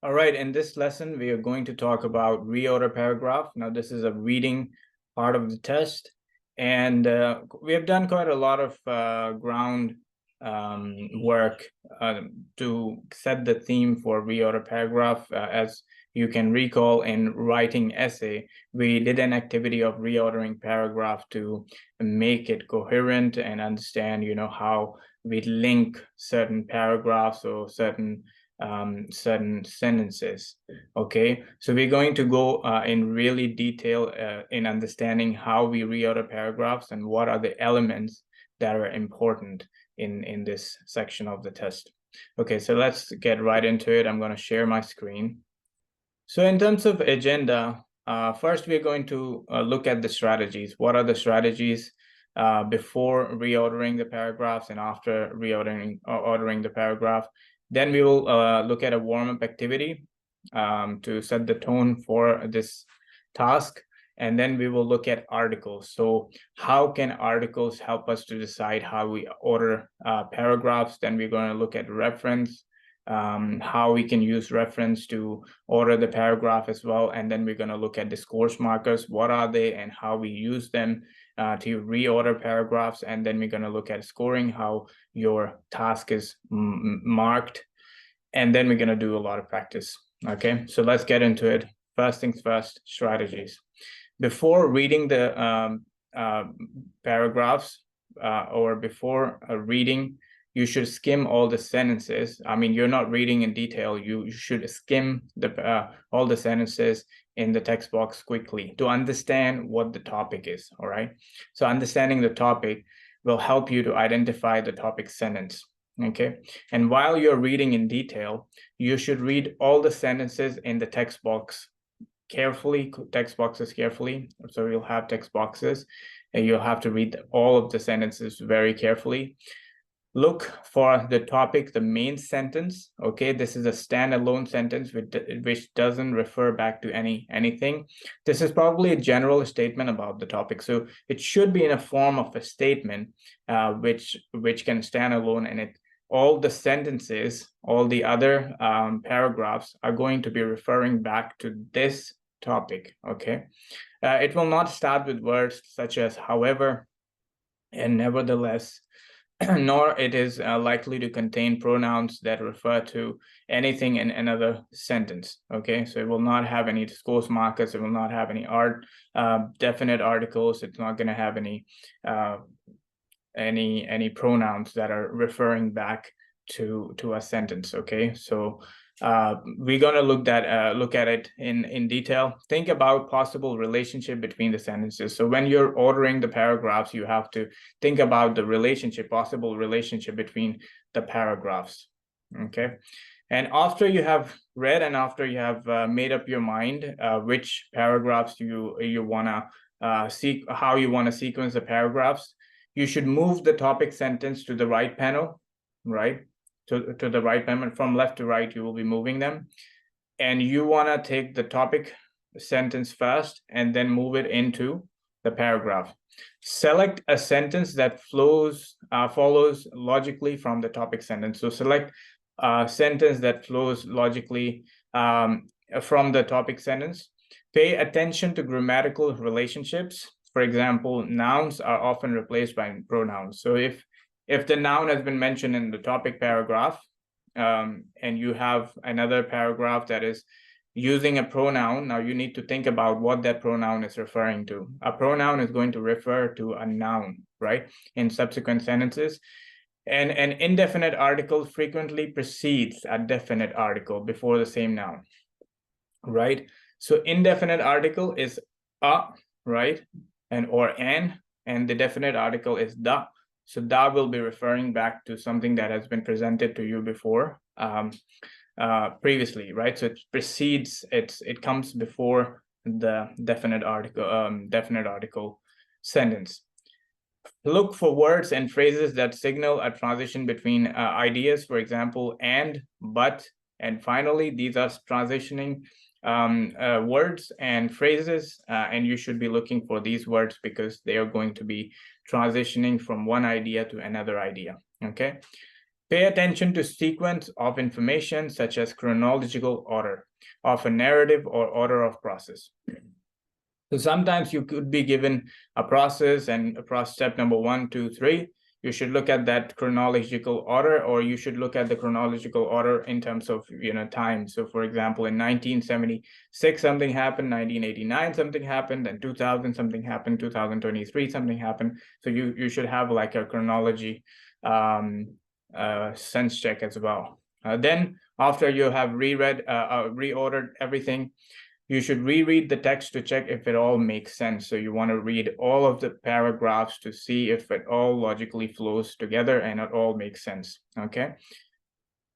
All right, in this lesson, we are going to talk about reorder paragraph. Now, this is a reading part of the test, and we have done quite a lot of ground work to set the theme for reorder paragraph. As you can recall, in writing essay, we did an activity of reordering paragraph to make it coherent and understand, how we link certain paragraphs or certain sentences. Okay, so we're going to go in really detail in understanding how we reorder paragraphs and what are the elements that are important in this section of the test. Okay, so let's get right into it. I'm going to share my screen. So in terms of agenda, first we're going to look at the strategies. What are the strategies before reordering the paragraphs and after ordering the paragraph? Then we will look at a warm-up activity to set the tone for this task. And then we will look at articles. So how can articles help us to decide how we order paragraphs? Then we're going to look at reference, how we can use reference to order the paragraph as well. And then we're going to look at discourse markers. What are they and how we use them to reorder paragraphs. And then we're going to look at scoring, how your task is marked. And then we're going to do a lot of practice. Okay, so let's get into it. First things first, strategies. Before reading the paragraphs or before reading, you should skim all the sentences. I mean, you're not reading in detail. You should skim all the sentences in the text box quickly to understand what the topic is, all right? So understanding the topic will help you to identify the topic sentence, okay? And while you're reading in detail, you should read all the sentences in the text box carefully, text boxes carefully. So you'll have text boxes and you'll have to read all of the sentences very carefully. Look for the topic, the main sentence. Okay, this is a standalone sentence which doesn't refer back to anything. This is probably a general statement about the topic, so it should be in a form of a statement which can stand alone, and all the sentences, all the other paragraphs are going to be referring back to this topic. Okay, it will not start with words such as however and nevertheless, nor it is likely to contain pronouns that refer to anything in another sentence. Okay, so it will not have any discourse markers. It will not have any definite articles. It's not going to have any pronouns that are referring back to a sentence. Okay, so we're going to look at it in detail. Think about possible relationship between the sentences. So when you're ordering the paragraphs, you have to think about the possible relationship between the paragraphs. Okay, and after you have read and after you have made up your mind which paragraphs you want to how you want to sequence the paragraphs, you should move the topic sentence to the right panel, right? To the right panel. From left to right, you will be moving them. And you want to take the topic sentence first and then move it into the paragraph. Select a sentence that follows logically from the topic sentence. So select a sentence that flows logically from the topic sentence. Pay attention to grammatical relationships. For example, nouns are often replaced by pronouns. So if the noun has been mentioned in the topic paragraph and you have another paragraph that is using a pronoun, now you need to think about what that pronoun is referring to. A pronoun is going to refer to a noun, right, in subsequent sentences. And an indefinite article frequently precedes a definite article before the same noun, right? So indefinite article is a, right, or an, and the definite article is the. So that will be referring back to something that has been presented to you before previously, right? So it precedes, it comes before the definite article sentence. Look for words and phrases that signal a transition between ideas, for example, and, but, and finally. These are transitioning words and phrases, and you should be looking for these words because they are going to be transitioning from one idea to another idea. Okay, Pay attention to sequence of information such as chronological order of a narrative or order of process. So sometimes you could be given a process and a process step number 1, 2, 3. You should look at that chronological order, or you should look at the chronological order in terms of time. So for example, in 1976 something happened, 1989 something happened, and 2000 something happened, 2023 something happened. So you should have like a chronology sense check as well. Then after you have reordered everything, you should reread the text to check if it all makes sense. So you want to read all of the paragraphs to see if it all logically flows together and it all makes sense. Okay.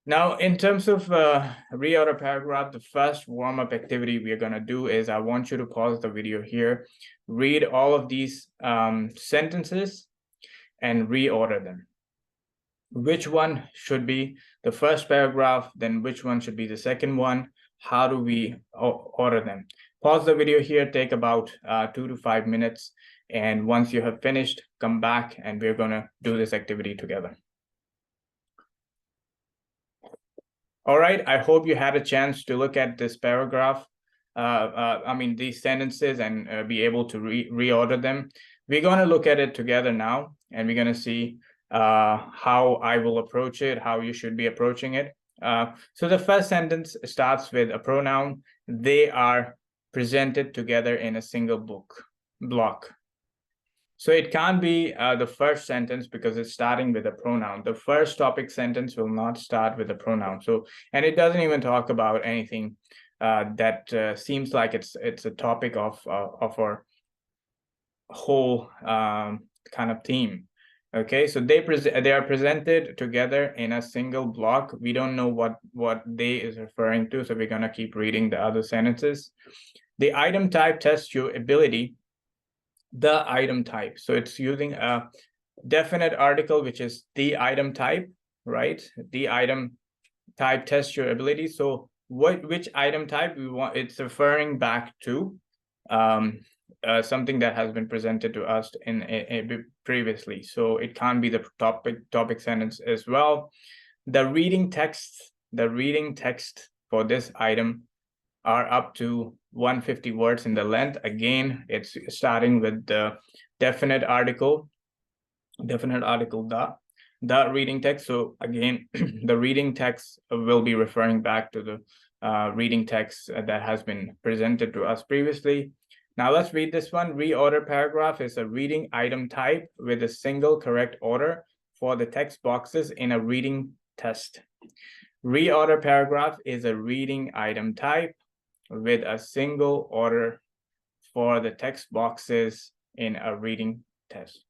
Now, in terms of reorder paragraph, the first warm-up activity we are going to do is I want you to pause the video here, read all of these sentences and reorder them. Which one should be the first paragraph, then which one should be the second one? How do we order them? Pause the video here, take about 2 to 5 minutes. And once you have finished, come back and we're going to do this activity together. All right, I hope you had a chance to look at this paragraph, these sentences, and be able to reorder them. We're going to look at it together now, and we're going to see how I will approach it, how you should be approaching it. So the first sentence starts with a pronoun. They are presented together in a single block. So it can't be the first sentence because it's starting with a pronoun. The first topic sentence will not start with a pronoun. So, and it doesn't even talk about anything that seems like it's a topic of our whole kind of theme. Okay, so they are presented together in a single block. We don't know what they is referring to, so we're gonna keep reading the other sentences. The item type tests your ability. The item type, so it's using a definite article, which is the item type, right? The item type tests your ability. So which item type we want? It's referring back to something that has been presented to us in previously. So it can't be the topic sentence as well. The reading text for this item are up to 150 words in the length. Again, it's starting with the definite article, the reading text. So again, the reading text will be referring back to the reading text that has been presented to us previously. Now let's read this one. Reorder paragraph is a reading item type with a single correct order for the text boxes in a reading test. Reorder paragraph is a reading item type with a single order for the text boxes in a reading test.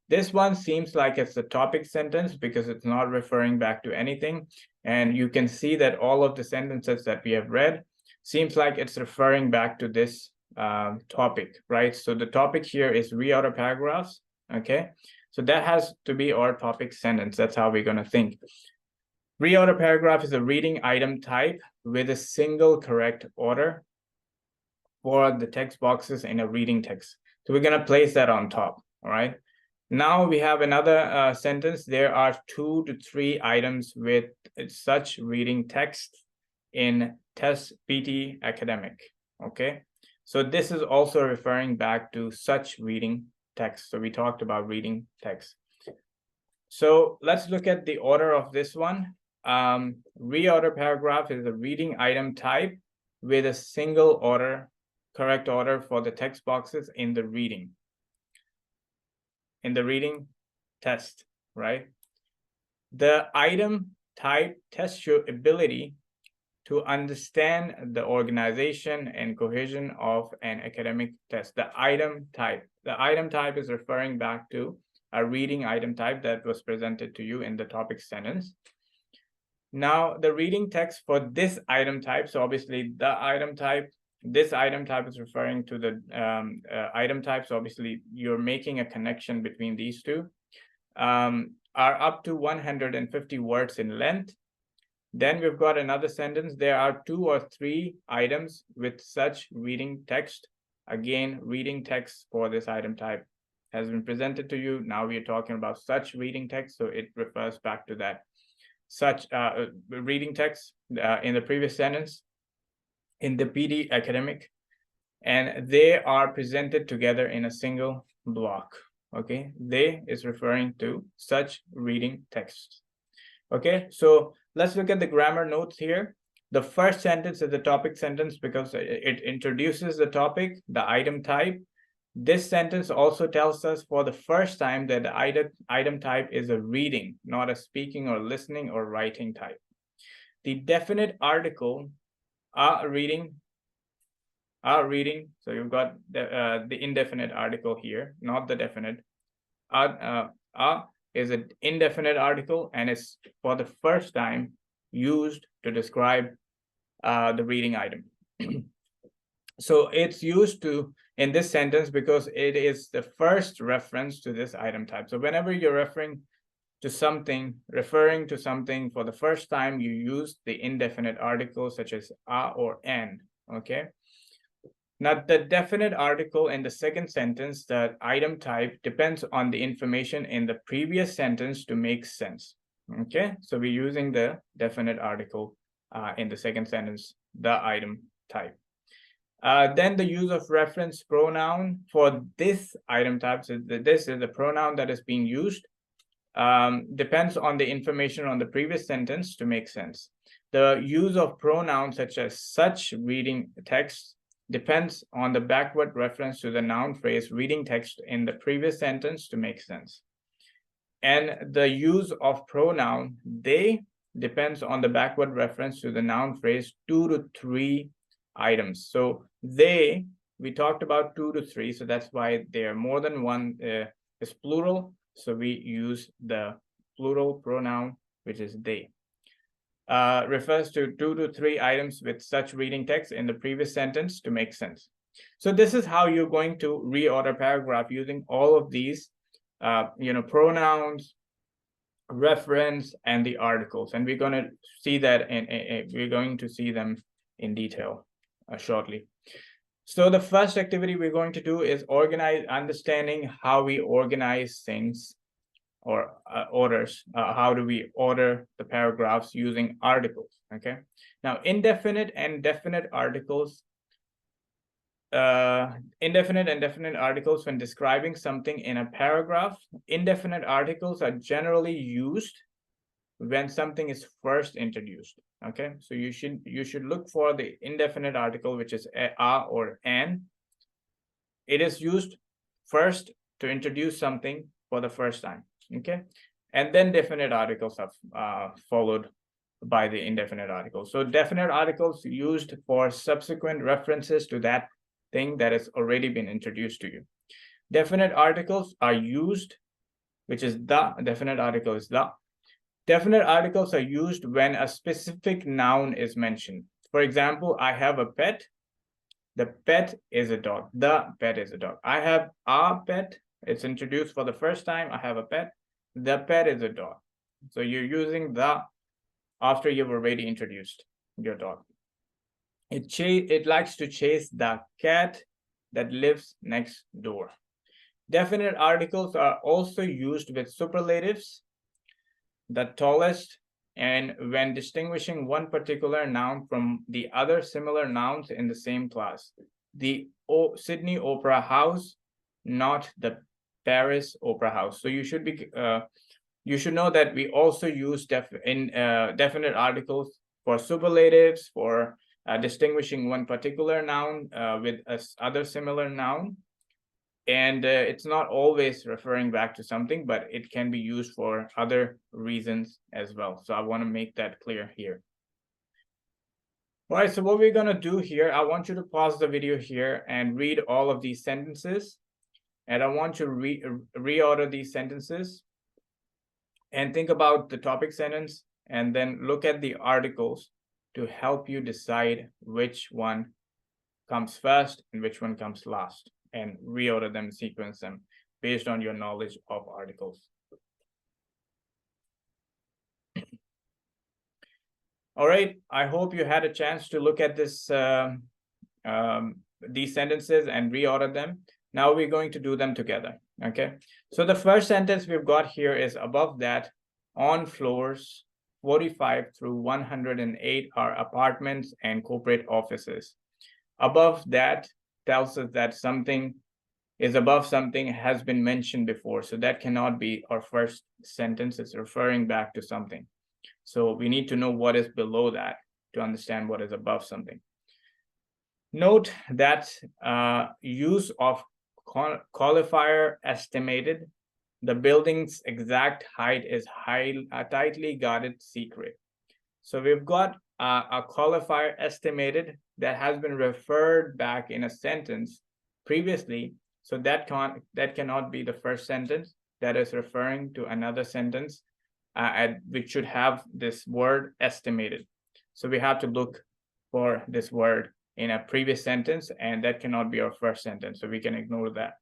This one seems like it's a topic sentence because it's not referring back to anything. And you can see that all of the sentences that we have read seems like it's referring back to this topic, right? So the topic here is reorder paragraphs, okay? So that has to be our topic sentence. That's how we're gonna think. Reorder paragraph is a reading item type with a single correct order for the text boxes in a reading text. So we're gonna place that on top, all right? Now we have another sentence. There are 2 to 3 items with such reading text in test PT academic, okay? So this is also referring back to such reading text. So we talked about reading text. So let's look at the order of this one. Reorder paragraph is a reading item type with a single order, correct order for the text boxes in the reading test, right? The item type tests your ability to understand the organization and cohesion of an academic test. The item type is referring back to a reading item type that was presented to you in the topic sentence. Now, the reading text for this item type, so obviously this item type is referring to the item type. So obviously you're making a connection between these two, are up to 150 words in length. Then we've got another sentence. There are 2 or 3 items with such reading text. Again, reading text for this item type has been presented to you. Now we are talking about such reading text, so it refers back to that. such reading text in the previous sentence in the PD academic, and they are presented together in a single block. Okay, they is referring to such reading texts. Okay, so let's look at the grammar notes here. The first sentence is the topic sentence because it introduces the topic, the item type. This sentence also tells us for the first time that the item type is a reading, not a speaking or listening or writing type. The definite article, reading. So you've got the indefinite article here, not the definite. Is an indefinite article and is for the first time used to describe the reading item. So it's used to in this sentence because it is the first reference to this item type. So whenever you're referring to something for the first time, you use the indefinite article such as a or an. Okay. Now, the definite article in the second sentence, the item type, depends on the information in the previous sentence to make sense. Okay, so we're using the definite article in the second sentence, the item type. Then the use of reference pronoun for this item type, so this is the pronoun that is being used, depends on the information on the previous sentence to make sense. The use of pronouns such as such reading text depends on the backward reference to the noun phrase reading text in the previous sentence to make sense. And the use of pronoun they depends on the backward reference to the noun phrase 2 to 3 items. So they, we talked about 2 to 3, so that's why there are more than one is plural. So we use the plural pronoun, which is they. Refers to 2 to 3 items with such reading text in the previous sentence to make sense. So this is how you're going to reorder paragraph using all of these, pronouns, reference, and the articles. And we're going to see that, we're going to see them in detail shortly. So the first activity we're going to do is understanding how we organize things or orders. How do we order the paragraphs using articles? Okay. Now, indefinite and definite articles. Indefinite and definite articles when describing something in a paragraph. Indefinite articles are generally used when something is first introduced. Okay, so you should look for the indefinite article, which is a or an. It is used first to introduce something for the first time. Okay, and then definite articles are followed by the indefinite articles. So definite articles used for subsequent references to that thing that has already been introduced to you. Definite articles are used, which is the definite article is the. Definite articles are used when a specific noun is mentioned. For example, I have a pet. The pet is a dog. The pet is a dog. I have a pet. It's introduced for the first time. I have a pet. The pet is a dog. So you're using the after you've already introduced your dog. It likes to chase the cat that lives next door. Definite articles are also used with superlatives, the tallest, and when distinguishing one particular noun from the other similar nouns in the same class. The Sydney Opera House, not the Paris Opera House. So you should know that we also use definite articles for superlatives, for distinguishing one particular noun with other similar noun. And it's not always referring back to something, but it can be used for other reasons as well. So I want to make that clear here. All right, so what we're going to do here, I want you to pause the video here and read all of these sentences. And I want you to reorder these sentences and think about the topic sentence and then look at the articles to help you decide which one comes first and which one comes last, and reorder them, sequence them based on your knowledge of articles. All right, I hope you had a chance to look at this these sentences and reorder them. Now we're going to do them together. Okay, so the first sentence we've got here is above that, on floors 45 through 108 are apartments and corporate offices. Above that tells us that something is above something has been mentioned before. So that cannot be our first sentence. It's referring back to something. So we need to know what is below that to understand what is above something. Note that use of qualifier estimated. The building's exact height is tightly guarded secret. So we've got a qualifier estimated that has been referred back in a sentence previously. So that cannot be the first sentence. That is referring to another sentence which should have this word estimated. So we have to look for this word in a previous sentence, and that cannot be our first sentence. So we can ignore that.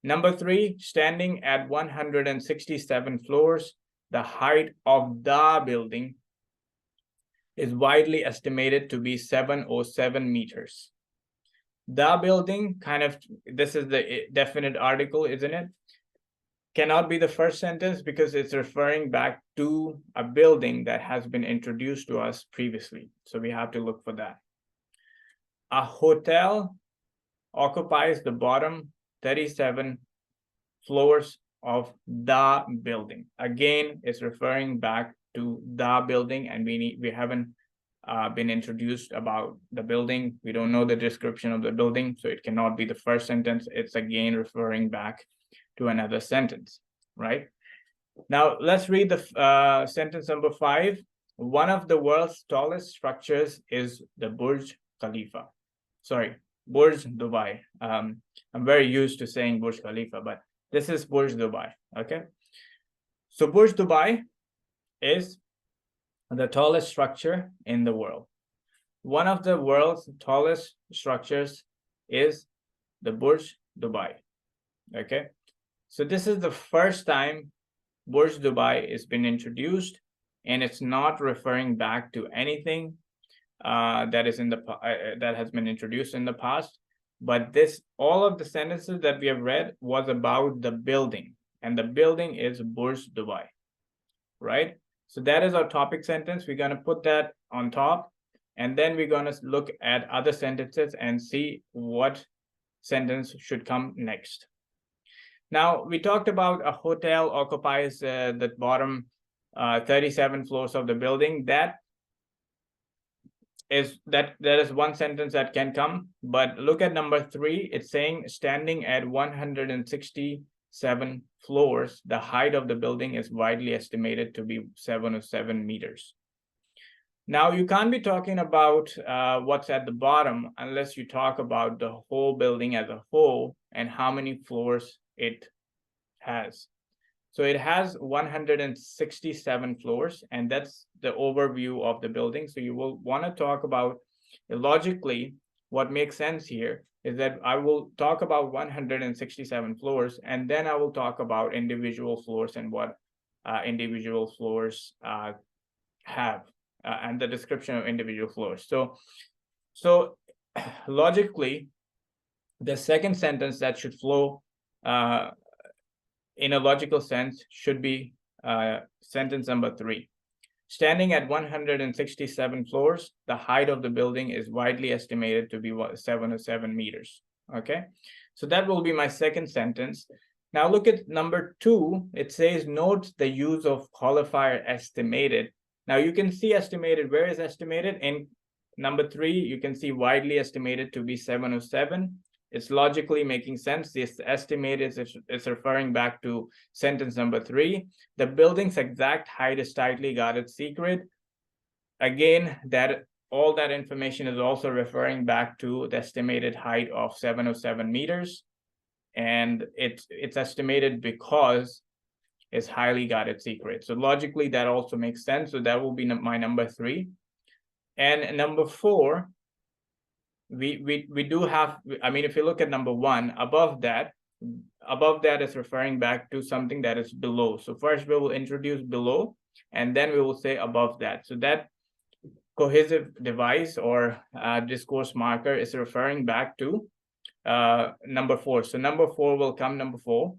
Number 3, standing at 167 floors, the height of the building is widely estimated to be 707 meters. The building, this is the definite article, isn't it? Cannot be the first sentence because it's referring back to a building that has been introduced to us previously. So we have to look for that. A hotel occupies the bottom 37 floors of the building. Again, it's referring back to the building, and we haven't been introduced about the building. We don't know the description of the building, so it cannot be the first sentence. It's again referring back to another sentence, right? Now let's read the sentence number 5. One of the world's tallest structures is the Burj Khalifa. Sorry, Burj Dubai. I'm very used to saying Burj Khalifa, but this is Burj Dubai, okay? So Burj Dubai is the tallest structure in the world. One of the world's tallest structures is the Burj Dubai, okay? So this is the first time Burj Dubai has been introduced, and it's not referring back to anything that has been introduced in the past. But all of the sentences that we have read was about the building, and the building is Burj Dubai, right? So that is our topic sentence. We're going to put that on top, and then we're going to look at other sentences and see what sentence should come next. Now, we talked about a hotel occupies the bottom 37 floors of the building. That is one sentence that can come, but look at number 3. It's saying standing at 167 floors, the height of the building is widely estimated to be 707 meters. Now, you can't be talking about what's at the bottom unless you talk about the whole building as a whole and how many floors it has. So it has 167 floors, and that's the overview of the building. So you will want to talk about, logically, what makes sense here is that I will talk about 167 floors, and then I will talk about individual floors and what individual floors have, and the description of individual floors. So logically, the second sentence that should flow in a logical sense should be sentence number 3. Standing at 167 floors, the height of the building is widely estimated to be 707 meters. Okay, so that will be my second sentence. Now look at number 2. It says, note the use of qualifier estimated. Now you can see estimated. Where is estimated? In number 3, you can see widely estimated to be 707. It's logically making sense. This estimate is referring back to sentence number 3. The building's exact height is tightly guarded secret. Again, all that information is also referring back to the estimated height of 707 meters. And it's estimated because it's highly guarded secret. So logically, that also makes sense. So that will be my number 3. And number 4, we do have, I mean, if you look at number 1, above that is referring back to something that is below. So first we will introduce below, and then we will say above that. So that cohesive device or discourse marker is referring back to number 4. So number 4 will come number 4.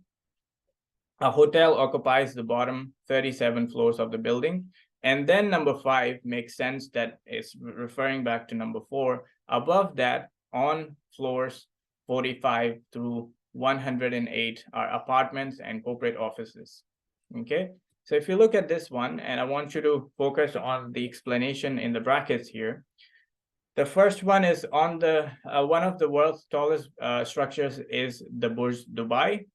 A hotel occupies the bottom 37 floors of the building. And then number 5 makes sense, that is referring back to number 4. Above that, on floors 45 through 108 are apartments and corporate offices. Okay, so if you look at this one, and I want you to focus on the explanation in the brackets here. The first one is on the one of the world's tallest structures is the Burj Dubai.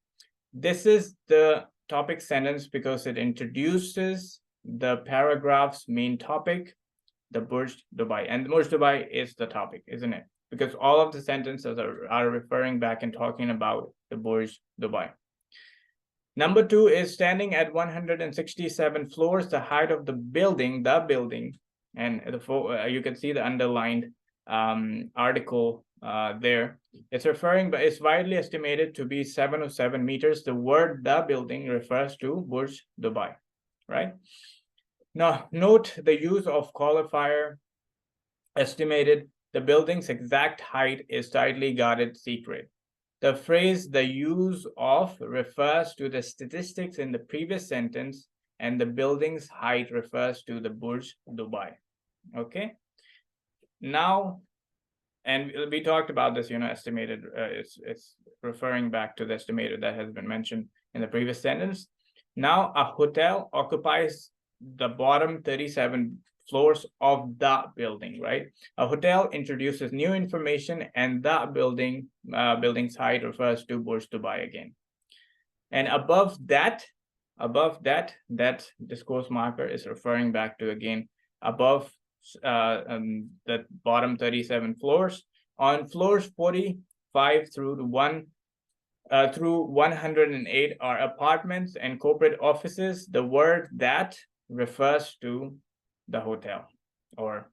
This is the topic sentence because it introduces the paragraph's main topic, the Burj Dubai. And the Burj Dubai is the topic, isn't it? Because all of the sentences are referring back and talking about the Burj Dubai. Number 2 is standing at 167 floors, the height of the building, and you can see the underlined article there. It's referring, but it's widely estimated to be 707 meters. The word "the building" refers to Burj Dubai, right? Now, note the use of qualifier estimated. The building's exact height is tightly guarded secret. The phrase "the use of" refers to the statistics in the previous sentence, and the building's height refers to the Burj Dubai. Okay. Now, and we talked about this, estimated, it's referring back to the estimated that has been mentioned in the previous sentence. Now, a hotel occupies the bottom 37 floors of the building, right? A hotel introduces new information, and the building's height refers to Burj Dubai again. And above that, that discourse marker is referring back to, again, above the bottom 37 floors. On floors 45 through 108 are apartments and corporate offices. The word "that" refers to the hotel or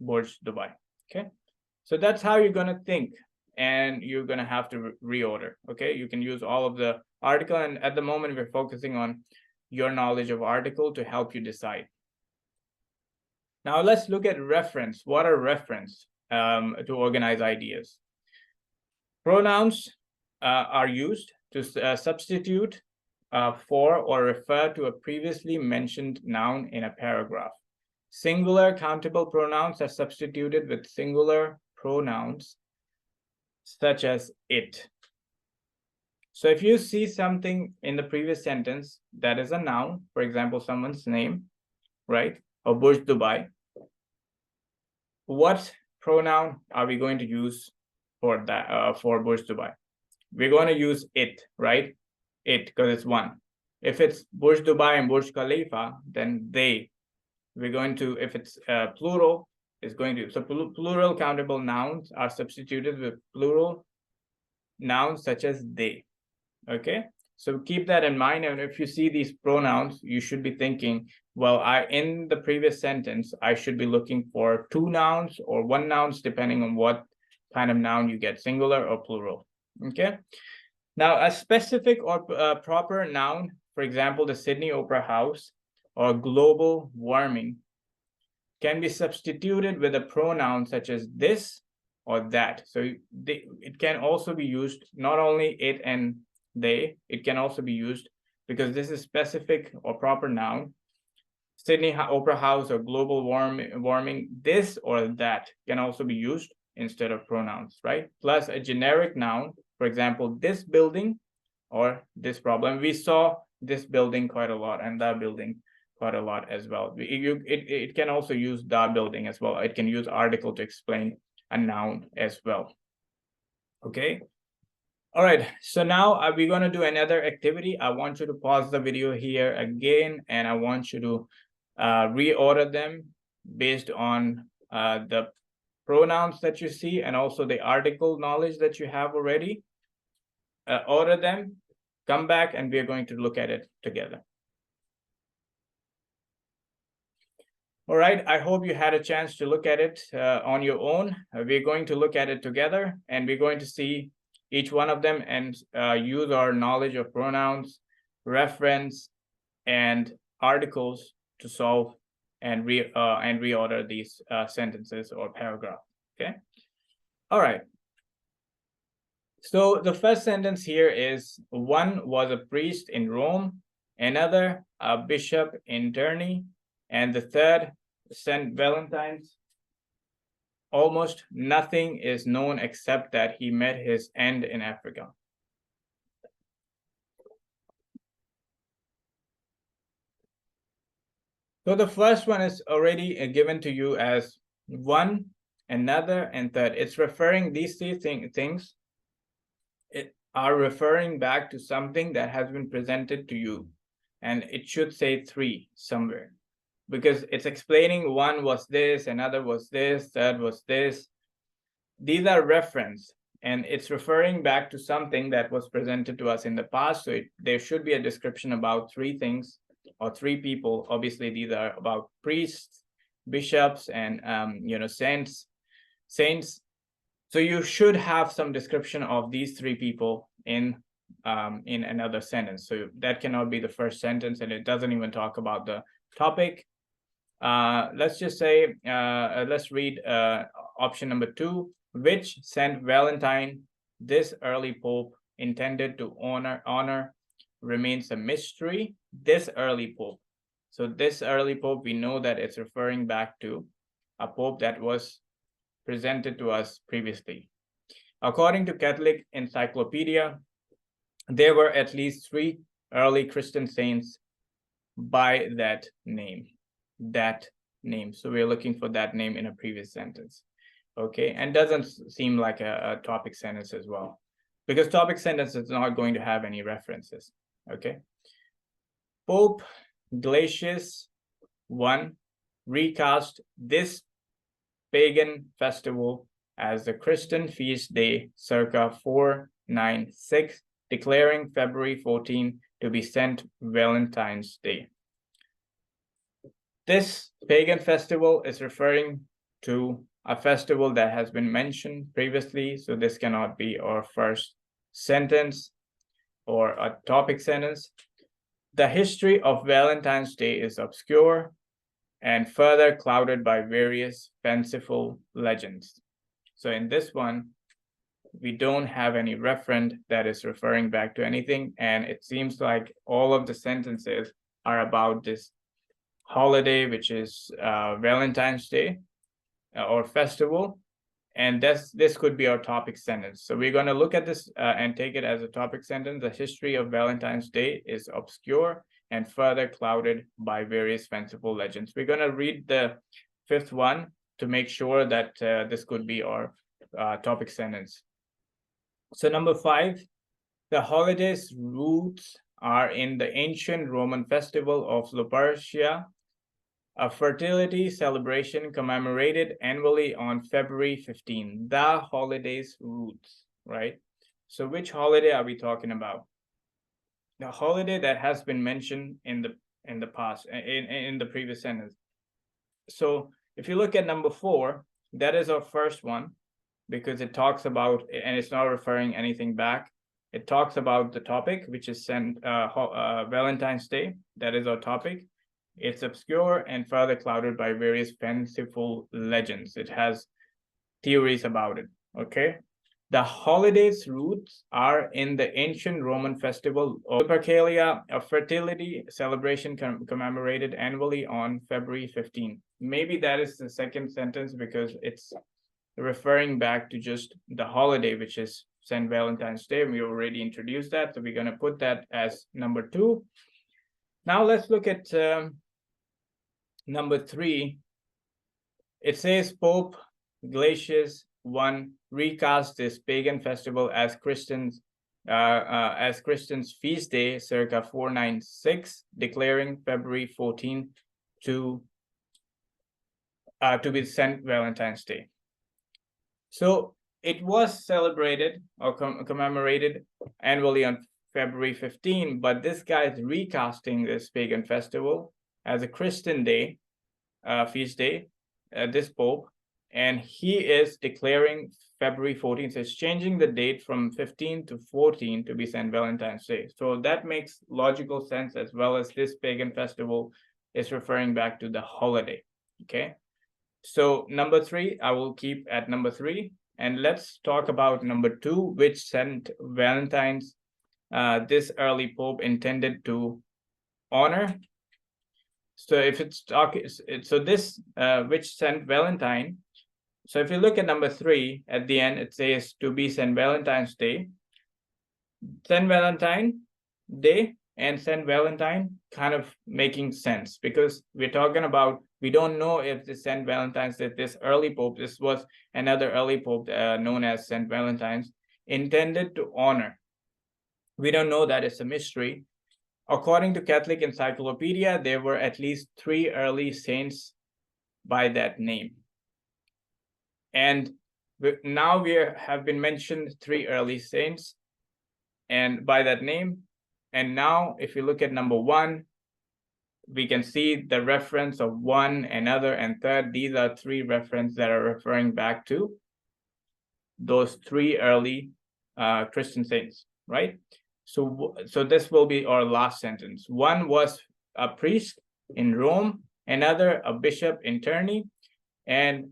Burj Dubai. Okay, so that's how you're going to think, and you're going to have to reorder. Okay, you can use all of the article, and at the moment we're focusing on your knowledge of article to help you decide. Now let's look at reference. What are reference to organize ideas? Pronouns are used to substitute for or refer to a previously mentioned noun in a paragraph. Singular countable pronouns are substituted with singular pronouns such as it. So if you see something in the previous sentence that is a noun, for example, someone's name, right, or Burj Dubai, what pronoun are we going to use for that, for Burj Dubai? We're going to use it, right? It, because it's one. If it's Burj Dubai and Burj Khalifa, then they. We're going to, if it's plural, it's going to, so plural countable nouns are substituted with plural nouns such as they. Okay, so keep that in mind. And if you see these pronouns, you should be thinking, well, in the previous sentence, I should be looking for 2 nouns or 1 nouns, depending on what kind of noun you get, singular or plural. Okay, now a specific or proper noun, for example, the Sydney Opera House or global warming, can be substituted with a pronoun such as this or that. So it can also be used, not only it and they, it can also be used, because this is specific or proper noun. Sydney Opera House or global warming, this or that can also be used instead of pronouns, right? Plus a generic noun, for example, this building or this problem. We saw this building quite a lot and that building quite a lot as well. It can also use the building as well. It can use article to explain a noun as well. Okay. All right, so now we're going to do another activity. I want you to pause the video here again, and I want you to reorder them based on the pronouns that you see and also the article knowledge that you have already. Order them, come back, and we're going to look at it together. All right, I hope you had a chance to look at it on your own. We're going to look at it together, and we're going to see each one of them and use our knowledge of pronouns, reference, and articles to solve and reorder these sentences or paragraphs. Okay. All right. So the first sentence here is: one was a priest in Rome, another a bishop in Terni, And the third, Saint Valentine's, almost nothing is known except that he met his end in Africa. So the first one is already given to you as one, another, and third. It's referring, these three things are referring back to something that has been presented to you. And it should say three somewhere, because it's explaining one was this, another was this, third was this. These are reference, and it's referring back to something that was presented to us in the past. So there should be a description about three things or three people. Obviously, these are about priests, bishops, and saints. So you should have some description of these three people in another sentence. So that cannot be the first sentence, and it doesn't even talk about the topic. Let's just say, let's read option number 2, which Saint Valentine this early pope intended to honor remains a mystery. This early pope. So this early pope, we know that it's referring back to a pope that was presented to us previously. According to Catholic Encyclopedia, there were at least 3 early Christian saints by that name. So we're looking for that name in a previous sentence. Okay, and doesn't seem like a topic sentence as well, because topic sentence is not going to have any references. Okay. Pope Gelasius I recast this pagan festival as the Christian feast day circa 496, declaring February 14 to be Saint Valentine's Day. This pagan festival is referring to a festival that has been mentioned previously, so this cannot be our first sentence or a topic sentence. The history of Valentine's Day is obscure and further clouded by various fanciful legends. So in this one, we don't have any referent that is referring back to anything, and it seems like all of the sentences are about this holiday, which is Valentine's Day or festival, and this could be our topic sentence. So we're going to look at this and take it as a topic sentence. The history of Valentine's Day is obscure and further clouded by various fanciful legends. We're going to read the 5th one to make sure that this could be our topic sentence. So number 5, the holiday's roots are in the ancient Roman festival of Lupercia, a fertility celebration commemorated annually on February 15. The holiday's roots, right? So which holiday are we talking about? The holiday that has been mentioned in the past, in the previous sentence. So if you look at number 4, that is our first one, because it talks about, and it's not referring anything back. It talks about the topic, which is Valentine's Day. That is our topic. It's obscure and further clouded by various fanciful legends. It has theories about it. Okay. The holiday's roots are in the ancient Roman festival of Lupercalia, a fertility celebration commemorated annually on February 15. Maybe that is the second sentence, because it's referring back to just the holiday, which is St. Valentine's Day. We already introduced that, so we're going to put that as number 2. Now let's look at number 3. It says Pope Gelasius I recast this pagan festival as Christians' feast day circa 496, declaring February 14 to be St. Valentine's Day. So it was celebrated or commemorated annually on February 15, but this guy is recasting this pagan festival as a Christian day, feast day, this Pope, and he is declaring February 14. So it's changing the date from 15 to 14 to be St. Valentine's Day. So that makes logical sense, as well as this pagan festival is referring back to the holiday. Okay. So number 3, I will keep at number 3. And let's talk about number 2, which St. Valentine's this early Pope intended to honor. So if it's talking, so this which St. Valentine. So if you look at number 3 at the end, it says to be St. Valentine's Day. St. Valentine Day and St. Valentine kind of making sense, because we're talking about, we don't know if the St. Valentine's Day, this early pope, this was another early pope known as St. Valentine's, intended to honor. We don't know, that it's a mystery. According to Catholic Encyclopedia, there were at least 3 early saints by that name. And now we have been mentioned 3 early saints and by that name. And now if you look at number 1, we can see the reference of 1, another, and third. These are 3 references that are referring back to those 3 early Christian saints, right? So this will be our last sentence. 1 was a priest in Rome, another a bishop in Terni, and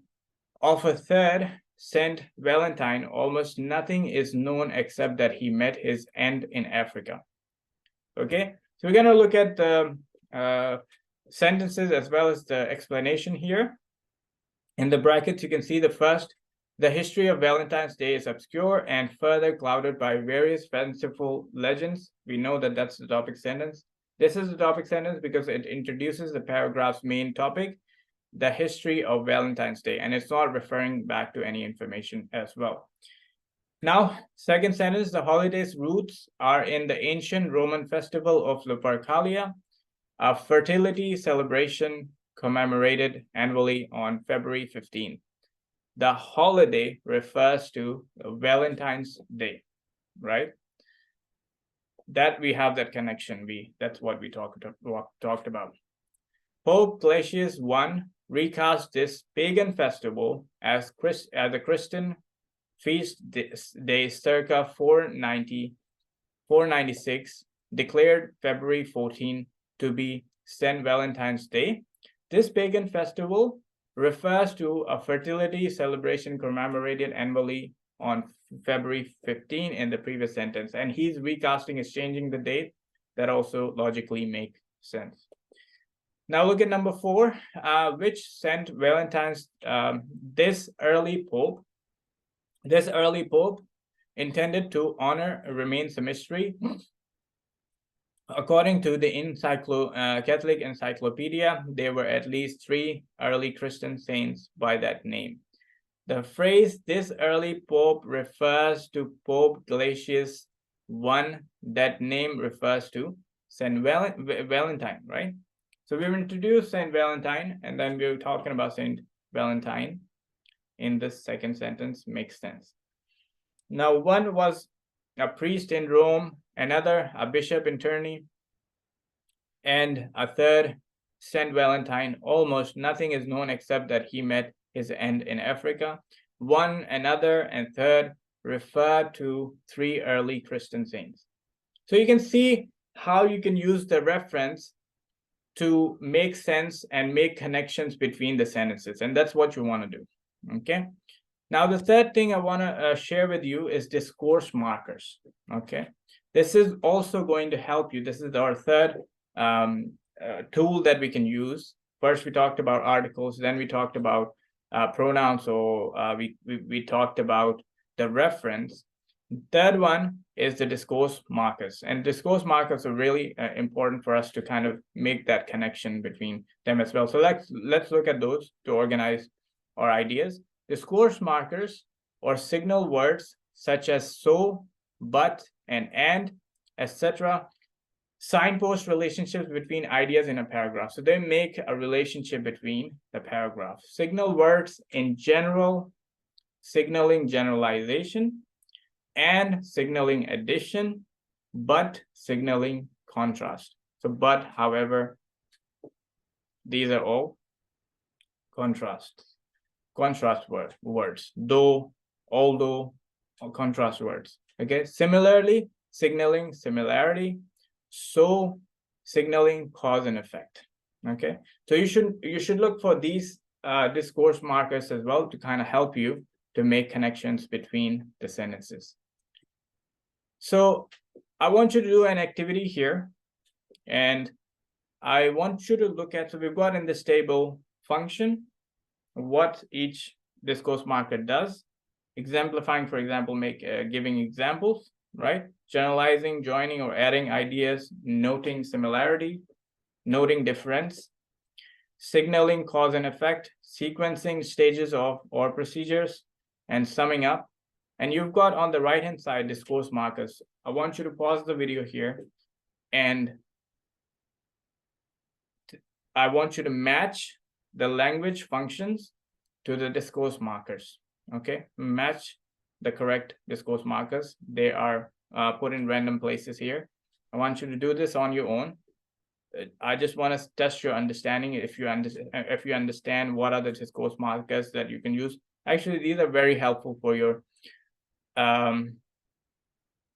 of a third, Saint Valentine, almost nothing is known except that he met his end in Africa. Okay, so we're going to look at the sentences as well as the explanation here. In the brackets, you can see the first: the history of Valentine's Day is obscure and further clouded by various fanciful legends. We know that that's the topic sentence. This is the topic sentence because it introduces the paragraph's main topic, the history of Valentine's Day, and it's not referring back to any information as well. Now, second sentence: the holiday's roots are in the ancient Roman festival of Lupercalia, a fertility celebration commemorated annually on February 15. The holiday refers to Valentine's Day, right? That we have that connection. That's what we talked about. Pope Gelasius I recast this pagan festival as a Christian feast day circa 496, declared February 14 to be St. Valentine's Day. This pagan festival refers to a fertility celebration commemorated annually on February 15 in the previous sentence, and he's recasting, is changing the date. That also logically makes sense. Now look at number 4, which St. Valentine's, this early pope intended to honor remains a mystery. According to the Catholic Encyclopedia, there were at least 3 early Christian saints by that name. The phrase "this early pope" refers to Pope Gelasius I. That name refers to St. Valentine, right? So we've introduced St. Valentine, and then we're talking about St. Valentine in this second sentence. Makes sense. Now, 1 was a priest in Rome, another a bishop in Terni, and a third, St. Valentine. Almost nothing is known except that he met his end in Africa. 1, another, and third refer to 3 early Christian saints. So you can see how you can use the reference to make sense and make connections between the sentences, and that's what you want to do. Okay. Now, the third thing I want to share with you is discourse markers. Okay, this is also going to help you. This is our third tool that we can use. First, we talked about articles, then we talked about pronouns, so we talked about the reference. Third one is the discourse markers, and discourse markers are really important for us to kind of make that connection between them as well. So let's look at those to organize our ideas. Discourse markers or signal words such as so, but, and, etc. signpost relationships between ideas in a paragraph. So they make a relationship between the paragraphs. Signal words in general, signaling generalization, and signaling addition, but signaling contrast. So but, however, these are all contrast words, though, although, or contrast words. Okay, similarly, signaling similarity, so signaling cause and effect. Okay, so you should look for these discourse markers as well to kind of help you to make connections between the sentences. So I want you to do an activity here, and I want you to look at, so we've got in this table function, what each discourse marker does, exemplifying, for example, giving examples, right? Generalizing, joining or adding ideas, noting similarity, noting difference, signaling cause and effect, sequencing stages of or procedures, and summing up. And you've got on the right hand side discourse markers. I want you to pause the video here, and I want you to match the language functions to the discourse markers. Okay, match the correct discourse markers. They are put in random places here. I want you to do this on your own. I just want to test your understanding. If you understand what are the discourse markers that you can use. Actually, these are very helpful for your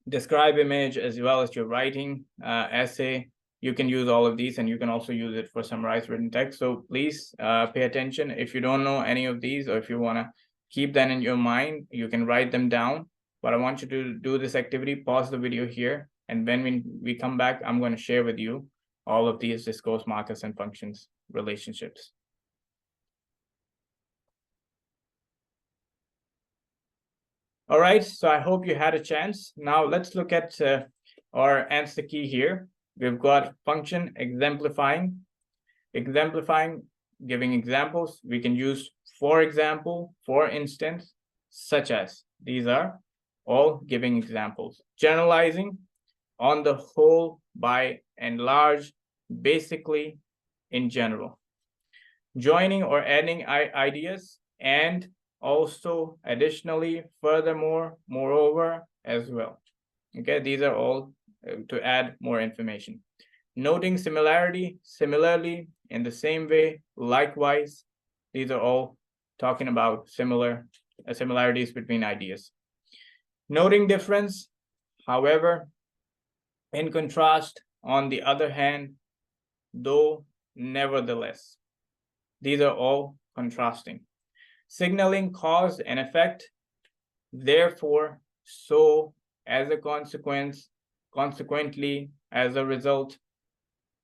describe image as well as your writing essay. You can use all of these, and you can also use it for summarize written text. So please pay attention. If you don't know any of these, or if you want to keep that in your mind, you can write them down. But I want you to do this activity, pause the video here, and when we come back, I'm going to share with you all of these discourse markers and functions relationships. All right, so I hope you had a chance. Now let's look at our answer key here. We've got function exemplifying, giving examples. We can use for example, for instance, such as. These are all giving examples. Generalizing, on the whole, by and large, basically, in general. Joining or adding ideas, and also additionally, furthermore, moreover, as well. Okay, these are all to add more information. Noting similarity, similarly, in the same way, likewise. These are all talking about similarities between ideas. Noting difference, however, in contrast, on the other hand, though, nevertheless. These are all contrasting. Signaling cause and effect, therefore, so, as a consequence, consequently, as a result,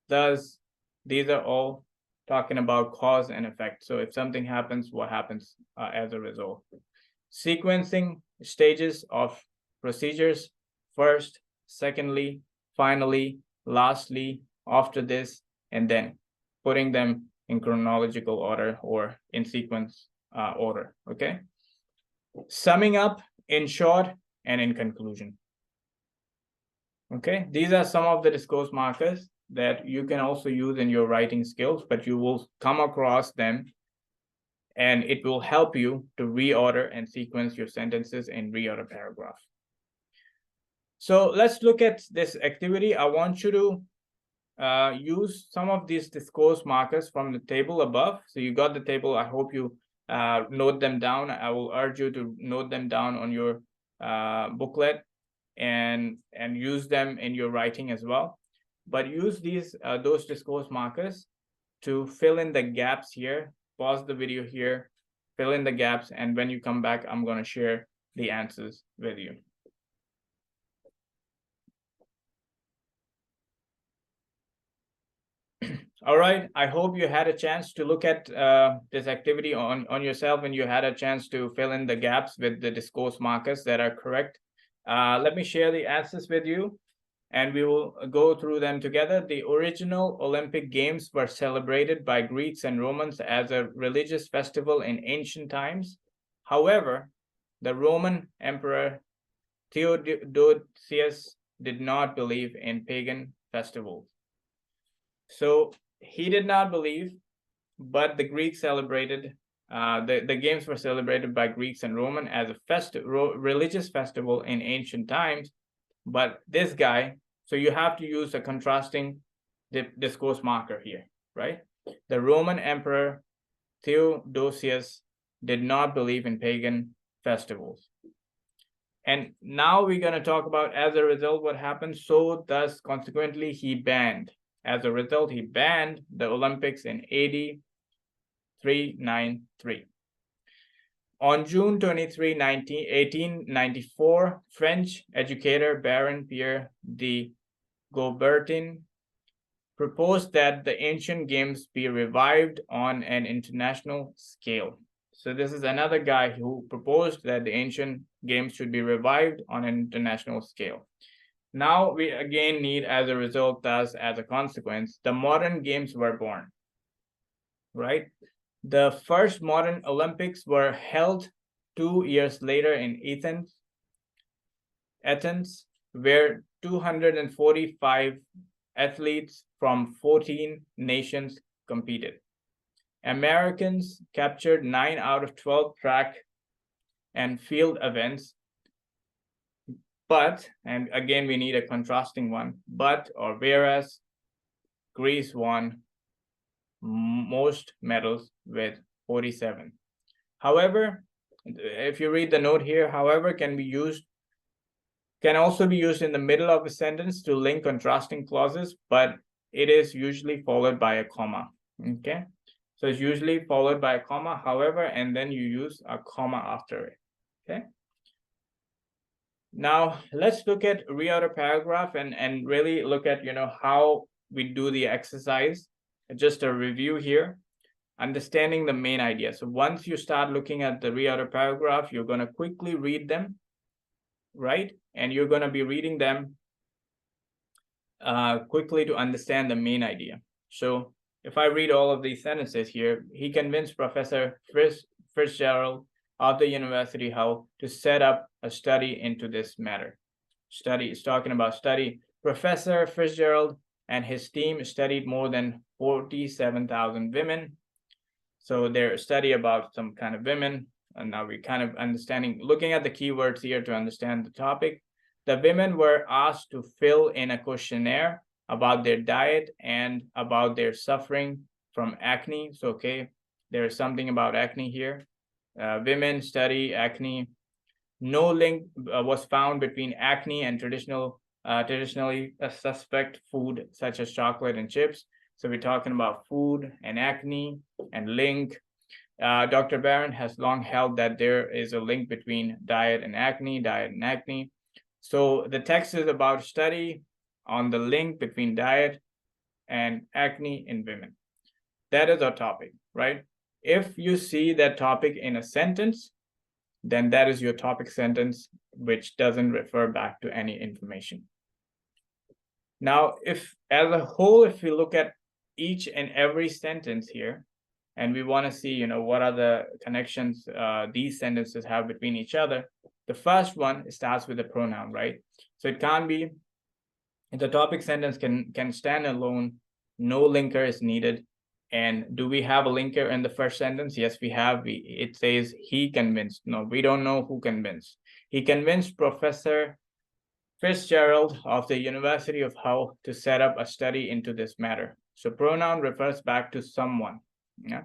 thus. These are all talking about cause and effect. So if something happens, what happens as a result? Sequencing stages of procedures, first, secondly, finally, lastly, after this, and then putting them in chronological order or in sequence order, okay? Summing up in short and in conclusion. Okay, these are some of the discourse markers that you can also use in your writing skills, but you will come across them and it will help you to reorder and sequence your sentences in reorder paragraph. So let's look at this activity. I want you to use some of these discourse markers from the table above. So you got the table. I hope you note them down. I will urge you to note them down on your booklet and use them in your writing as well. But use those discourse markers to fill in the gaps here. Pause the video here, fill in the gaps, and when you come back, I'm going to share the answers with you. All right, I hope you had a chance to look at this activity on yourself, and you had a chance to fill in the gaps with the discourse markers that are correct. Let me share the answers with you, and we will go through them together. The original Olympic Games were celebrated by Greeks and Romans as a religious festival in ancient times. However, the Roman Emperor Theodosius did not believe in pagan festivals. So he did not believe, but the Greeks celebrated, the games were celebrated by Greeks and Roman as a religious festival in ancient times. But this guy, so you have to use a contrasting discourse marker here, right? The Roman Emperor Theodosius did not believe in pagan festivals. And now we're going to talk about, as a result, what happened. So thus, consequently, he banned. As a result, he banned the Olympics in AD 393. On June 23, 1894, French educator Baron Pierre de Coubertin proposed that the ancient games be revived on an international scale. So this is another guy who proposed that the ancient games should be revived on an international scale. Now we again need, as a result, thus as a consequence, the modern games were born, right? The first modern Olympics were held 2 years later in Athens, where 245 athletes from 14 nations competed. Americans captured 9 out of 12 track and field events. But, and again, we need a contrasting one, but or whereas Greece won most medals with 47. However, if you read the note here, however, can also be used in the middle of a sentence to link contrasting clauses, but it is usually followed by a comma. Okay, so it's usually followed by a comma, however, and then you use a comma after it. Okay. Now let's look at reorder paragraph and really look at how we do the exercise. Just a review here, understanding the main idea. So once you start looking at the reorder paragraph, you're going to quickly read them, right? And you're going to be reading them quickly to understand the main idea. So if I read all of these sentences here, he convinced Professor Fitzgerald of the university how to set up a study into this matter. Study is talking about study. Professor Fitzgerald and his team studied more than 47,000 women. So their study about some kind of women, and now we're kind of looking at the keywords here to understand the topic. The women were asked to fill in a questionnaire about their diet and about their suffering from acne. So, okay, there's something about acne here. Women study acne. No link was found between acne and traditionally suspect food such as chocolate and chips. So we're talking about food and acne and link. Dr. Barron has long held that there is a link between diet and acne. So the text is about study on the link between diet and acne in women. That is our topic, right? If you see that topic in a sentence, then that is your topic sentence, which doesn't refer back to any information. Now, if as a whole, if we look at each and every sentence here, and we want to see, what are the connections these sentences have between each other, the first one starts with a pronoun, right? So it can't be, the topic sentence can stand alone, no linker is needed. And do we have a linker in the first sentence? Yes, we have. It says he convinced. No, we don't know who convinced. He convinced Professor Fitzgerald of the University of Hull to set up a study into this matter. So pronoun refers back to someone. Yeah.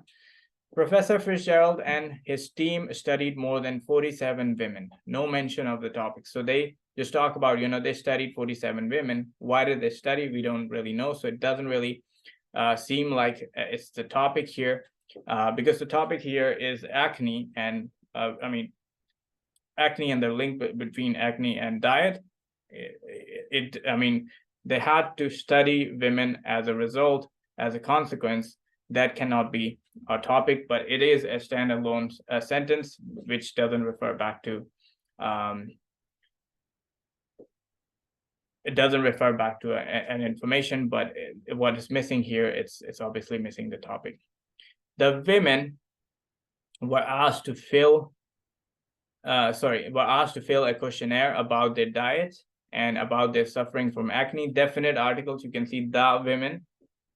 Professor Fitzgerald and his team studied more than 47 women. No mention of the topic. So they just talk about, they studied 47 women. Why did they study? We don't really know. So it doesn't really seem like it's the topic here, because the topic here is acne and acne and the link between acne and diet. They had to study women as a result, as a consequence. That cannot be our topic, but it is a standalone sentence which doesn't refer back to it doesn't refer back to an information, but what is missing here, it's obviously missing the topic. The women were asked to fill a questionnaire about their diet and about their suffering from acne. Definite articles, you can see the women.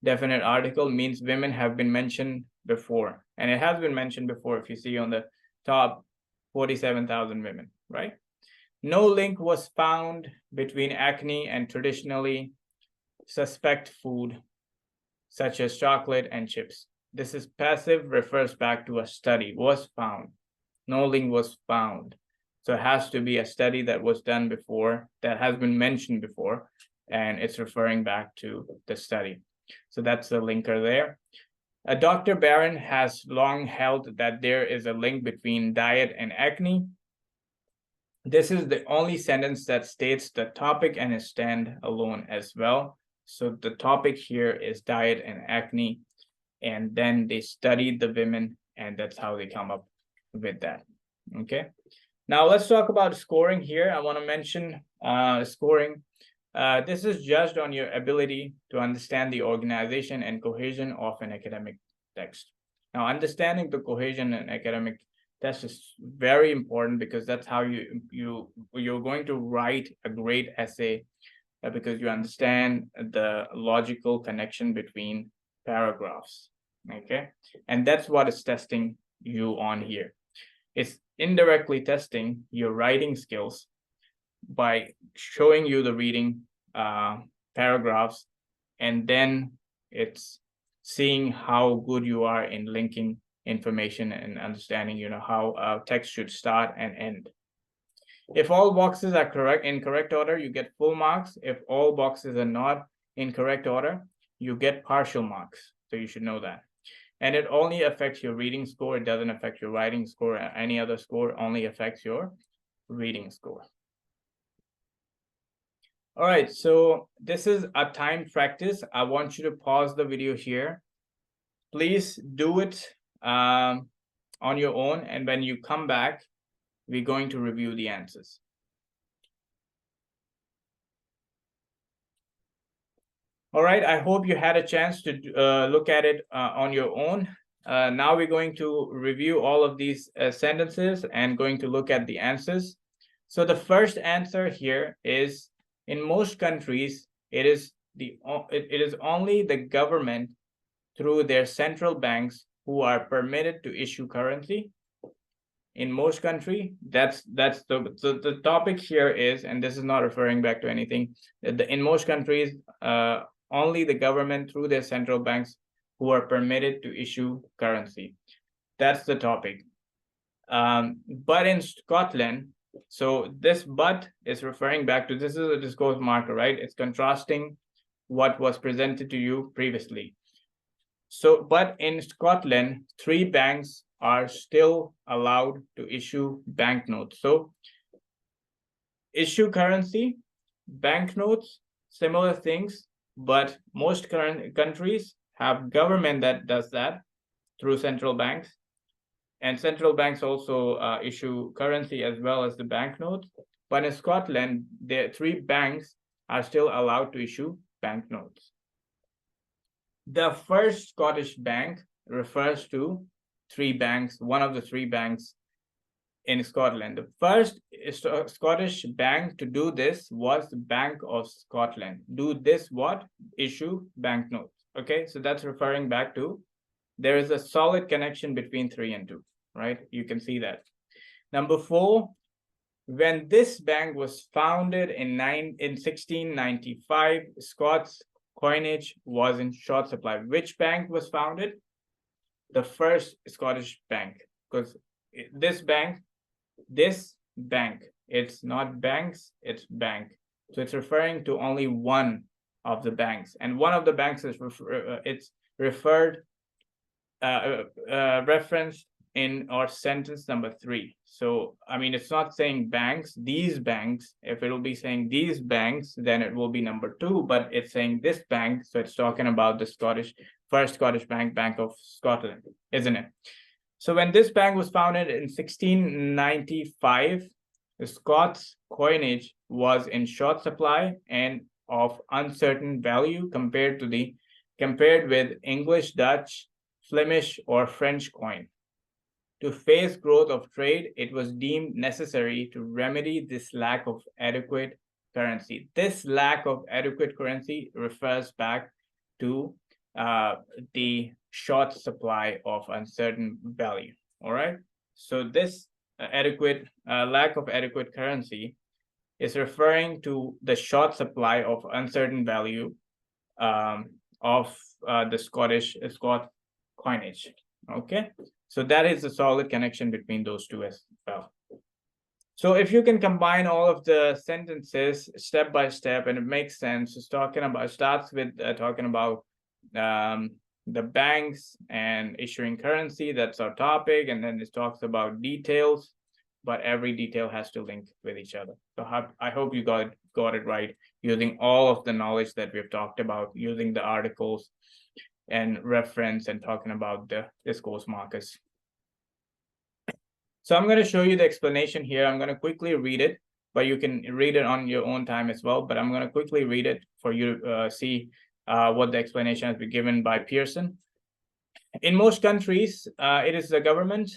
Definite article means women have been mentioned before, and it has been mentioned before. If you see on the top, 47,000 women, right? No link was found between acne and traditionally suspect food such as chocolate and chips. This is passive, refers back to a study, was found. No link was found. So it has to be a study that was done before, that has been mentioned before, and it's referring back to the study. So that's the linker there. Dr. Barron has long held that there is a link between diet and acne. This is the only sentence that states the topic and is stand alone as well. So the topic here is diet and acne, and then they studied the women, and that's how they come up with that. Okay. Now let's talk about scoring here. I want to mention scoring. This is judged on your ability to understand the organization and cohesion of an academic text. Now, understanding the cohesion and academic text is very important, because that's how you're going to write a great essay, because you understand the logical connection between paragraphs. Okay, and that's what is testing you on here. It's indirectly testing your writing skills by showing you the reading paragraphs, and then it's seeing how good you are in linking information and understanding, how a text should start and end. If all boxes are correct in correct order, you get full marks. If all boxes are not in correct order, you get partial marks. So you should know that. And it only affects your reading score. It doesn't affect your writing score or any other score. It only affects your reading score. All right, so this is a timed practice. I want you to pause the video here. Please do it on your own, and when you come back, we're going to review the answers. All right, I hope you had a chance to look at it on your own. Now we're going to review all of these sentences and going to look at the answers. So the first answer here is, in most countries, it is only the government through their central banks who are permitted to issue currency. In most countries, that's the topic here is, and this is not referring back to anything. In most countries, only the government through their central banks who are permitted to issue currency. That's the topic. But in Scotland, so this but is referring back to, this is a discourse marker, right? It's contrasting what was presented to you previously. So, but in Scotland, 3 banks are still allowed to issue banknotes. So issue currency, banknotes, similar things, but most current countries have government that does that through central banks. And central banks also issue currency as well as the banknotes. But in Scotland, the 3 banks are still allowed to issue banknotes. The first Scottish bank refers to 3 banks, one of the 3 banks in Scotland. The first Scottish bank to do this was the Bank of Scotland. Do this what? Issue banknotes. Okay, so that's referring back to, there is a solid connection between 3 and 2, right? You can see that. Number 4, when this bank was founded in 1695, Scots coinage was in short supply. Which bank was founded? The first Scottish bank, because this bank, it's not banks, it's bank. So it's referring to only one of the banks, and one of the banks is referenced in our sentence number 3. So I mean, it's not saying banks, these banks. If it will be saying these banks, then it will be number 2, but it's saying this bank, so it's talking about the first Scottish bank, Bank of Scotland, isn't it? So when this bank was founded in 1695, the Scots coinage was in short supply and of uncertain value compared with English, Dutch, Flemish, or French coin. To face growth of trade, it was deemed necessary to remedy this lack of adequate currency. This lack of adequate currency refers back to the short supply of uncertain value. All right. So this lack of adequate currency is referring to the short supply of uncertain value of the Scottish coinage. Okay. So that is a solid connection between those two as well. So if you can combine all of the sentences step by step, and it makes sense, it's starts with talking about the banks and issuing currency. That's our topic. And then it talks about details but every detail has to link with each other. So I hope you got it right, using all of the knowledge that we've talked about, using the articles and reference and talking about the discourse markers. So I'm going to show you the explanation here. I'm going to quickly read it, but you can read it on your own time as well. But I'm going to quickly read it for you to see what the explanation has been given by Pearson. In most countries, it is the government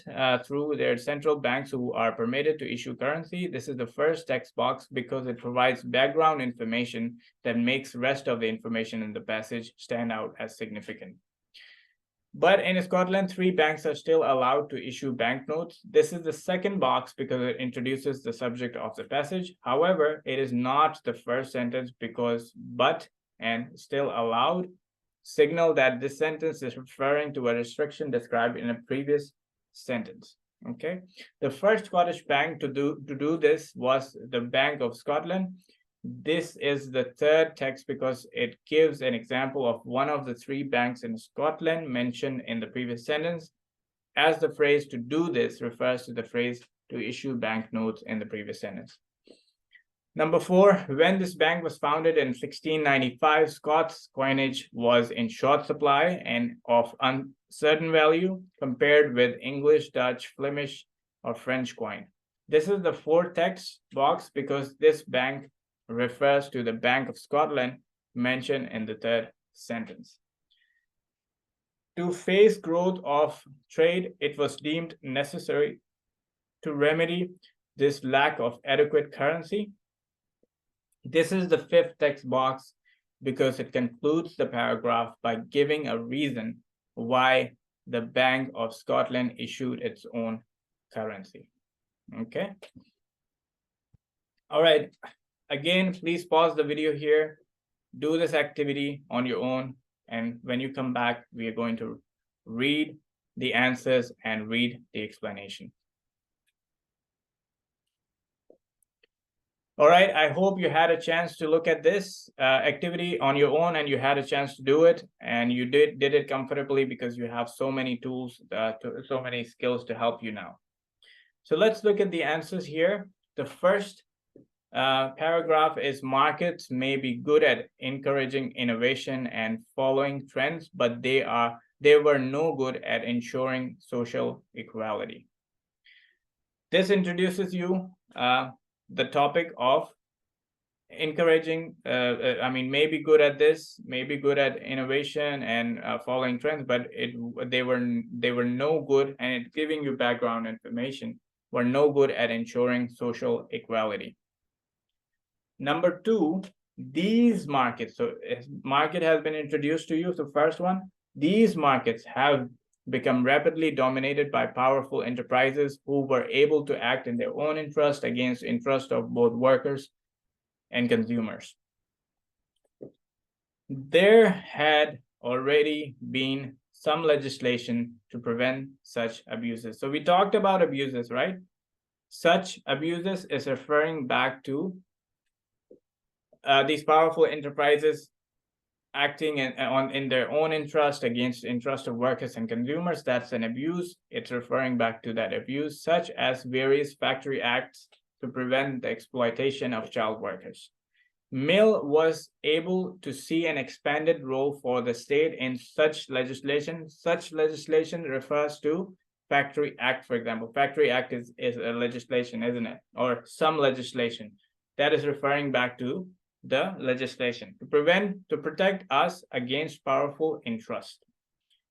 through their central banks who are permitted to issue currency. This is the first text box because it provides background information that makes the rest of the information in the passage stand out as significant. But in Scotland, 3 banks are still allowed to issue banknotes. This is the second box because it introduces the subject of the passage. However, it is not the first sentence because but and still allowed signal that this sentence is referring to a restriction described in a previous sentence. Okay, the first Scottish bank to do this was the Bank of Scotland. This is the third text because it gives an example of one of the 3 banks in Scotland mentioned in the previous sentence, as the phrase to do this refers to the phrase to issue banknotes in the previous sentence. Number 4, when this bank was founded in 1695, Scots coinage was in short supply and of uncertain value compared with English, Dutch, Flemish, or French coin. This is the 4th text box because this bank refers to the Bank of Scotland mentioned in the 3rd sentence. To face growth of trade, it was deemed necessary to remedy this lack of adequate currency. This is the 5th text box because it concludes the paragraph by giving a reason why the Bank of Scotland issued its own currency. Okay. All right. Again, please pause the video here, do this activity on your own, and when you come back, we are going to read the answers and read the explanation. All right, I hope you had a chance to look at this activity on your own and you had a chance to do it, and you did it comfortably because you have so many tools, so many skills to help you now. So let's look at the answers here. The first paragraph is markets may be good at encouraging innovation and following trends, but they were no good at ensuring social equality. This introduces you the topic of encouraging, may be good at this, may be good at innovation and following trends, but they were no good, and it's giving you background information, were no good at ensuring social equality. Number 2, these markets. So market has been introduced to you. So first one, these markets have become rapidly dominated by powerful enterprises who were able to act in their own interest against the interest of both workers and consumers. There had already been some legislation to prevent such abuses. So we talked about abuses, right? Such abuses is referring back to these powerful enterprises acting in their own interest against the interest of workers and consumers. That's an abuse. It's referring back to that abuse, such as various factory acts to prevent the exploitation of child workers. Mill was able to see an expanded role for the state in such legislation. Such legislation refers to Factory Act, for example. Factory Act is a legislation, isn't it? Or some legislation. That is referring back to the legislation to protect us against powerful interest.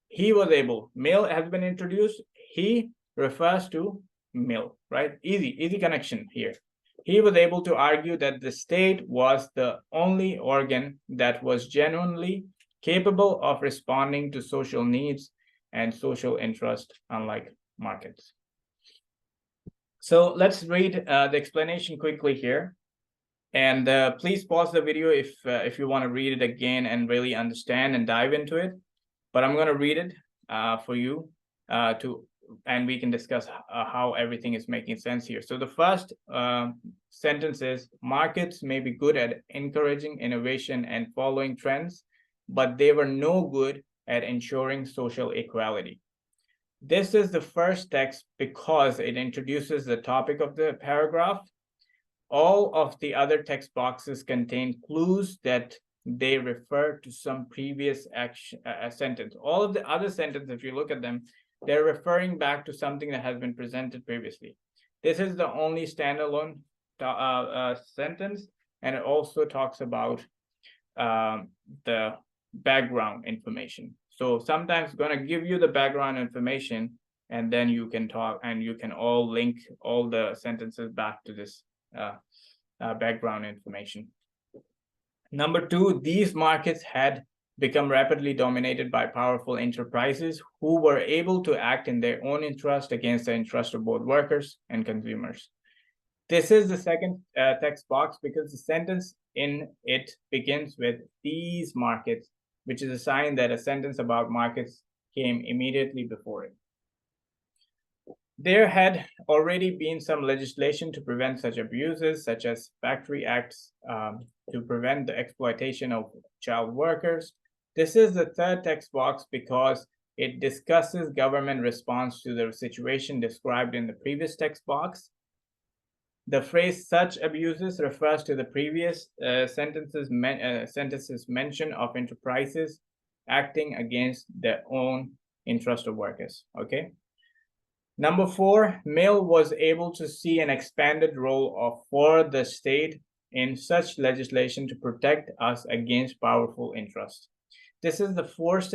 He was able, Mill has been introduced, he refers to Mill, right? Easy connection here. He was able to argue that the state was the only organ that was genuinely capable of responding to social needs and social interest, unlike markets. So let's read the explanation quickly here. And please pause the video if you want to read it again and really understand and dive into it. But I'm going to read it for you and we can discuss how everything is making sense here. So the first sentence is, markets may be good at encouraging innovation and following trends, but they were no good at ensuring social equality. This is the first text because it introduces the topic of the paragraph. All of the other text boxes contain clues that they refer to some previous action, sentence. All of the other sentences, if you look at them, they're referring back to something that has been presented previously. This is the only standalone sentence, and it also talks about the background information. So sometimes going to give you the background information, and then you can talk, and you can all link all the sentences back to this background information. Number two, these markets had become rapidly dominated by powerful enterprises who were able to act in their own interest against the interest of both workers and consumers. This is the second text box because the sentence in it begins with these markets, which is a sign that a sentence about markets came immediately before it. There had already been some legislation to prevent such abuses, such as Factory Acts to prevent the exploitation of child workers. This is the third text box because it discusses government response to the situation described in the previous text box. The phrase such abuses refers to the previous sentences mention of enterprises acting against their own interest of workers. Okay. Number four, Mill was able to see an expanded role for the state in such legislation to protect us against powerful interests. This is the fourth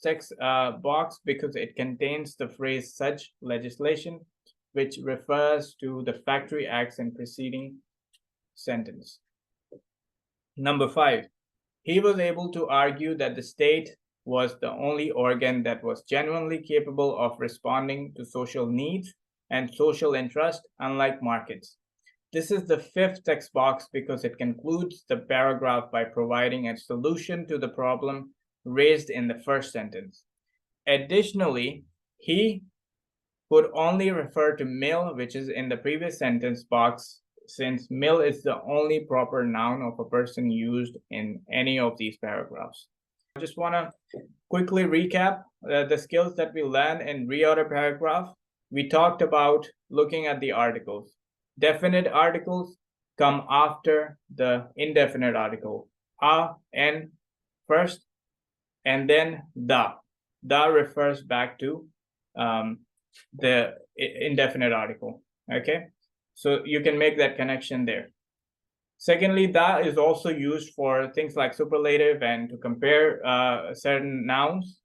text box because it contains the phrase such legislation, which refers to the Factory Acts in preceding sentence. Number five, he was able to argue that the state was the only organ that was genuinely capable of responding to social needs and social interest, unlike markets. This is the fifth text box because it concludes the paragraph by providing a solution to the problem raised in the first sentence. Additionally, he could only refer to Mill, which is in the previous sentence box, since Mill is the only proper noun of a person used in any of these paragraphs. I just want to quickly recap the skills that we learned in reorder paragraph. We talked about looking at the articles. Definite articles come after the indefinite article. A, N first, and then the. The refers back to the indefinite article. Okay, so you can make that connection there. Secondly, that is also used for things like superlative and to compare certain nouns.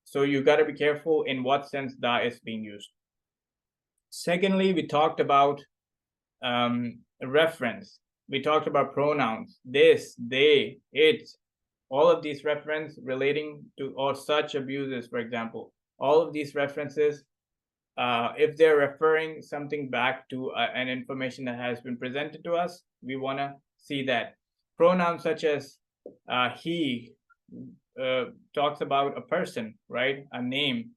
So you got to be careful in what sense that is being used. Secondly, we talked about reference. We talked about pronouns, this, they, it, all of these reference relating to or such abuses, for example, all of these references, if they're referring something back to an information that has been presented to us, we want to see that. Pronouns such as he talks about a person, right? A name.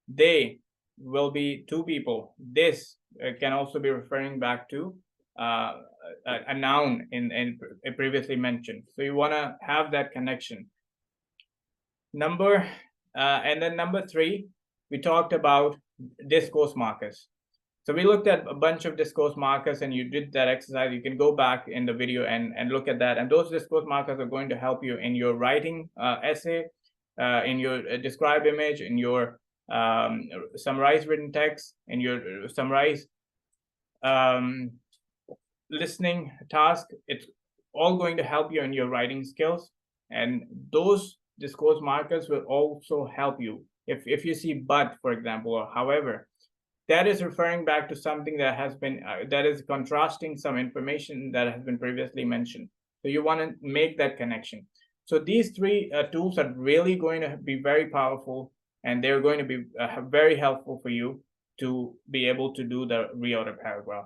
They will be two people. This can also be referring back to a noun in previously mentioned. So you want to have that connection. And then number three, we talked about discourse markers. So we looked at a bunch of discourse markers and you did that exercise. You can go back in the video and look at that. And those discourse markers are going to help you in your writing essay, in your described image, in your summarized written text, in your summarized listening task. It's all going to help you in your writing skills. And those discourse markers will also help you. If you see but, for example, or however, that is referring back to something that has been, that is contrasting some information that has been previously mentioned. So you want to make that connection. So these three tools are really going to be very powerful, and they're going to be very helpful for you to be able to do the reorder paragraph.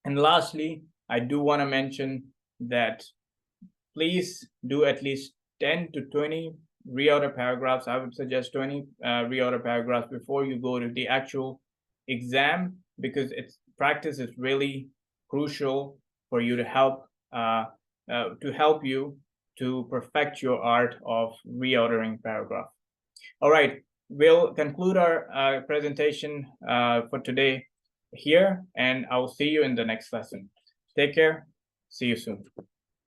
And lastly, I do want to mention that please do at least 10 to 20 reorder paragraphs. I would suggest 20 reorder paragraphs before you go to the actual exam, because it's practice is really crucial for you to help you to perfect your art of reordering paragraph. All right, we'll conclude our presentation for today here, and I will see you in the next lesson. Take care. See you soon.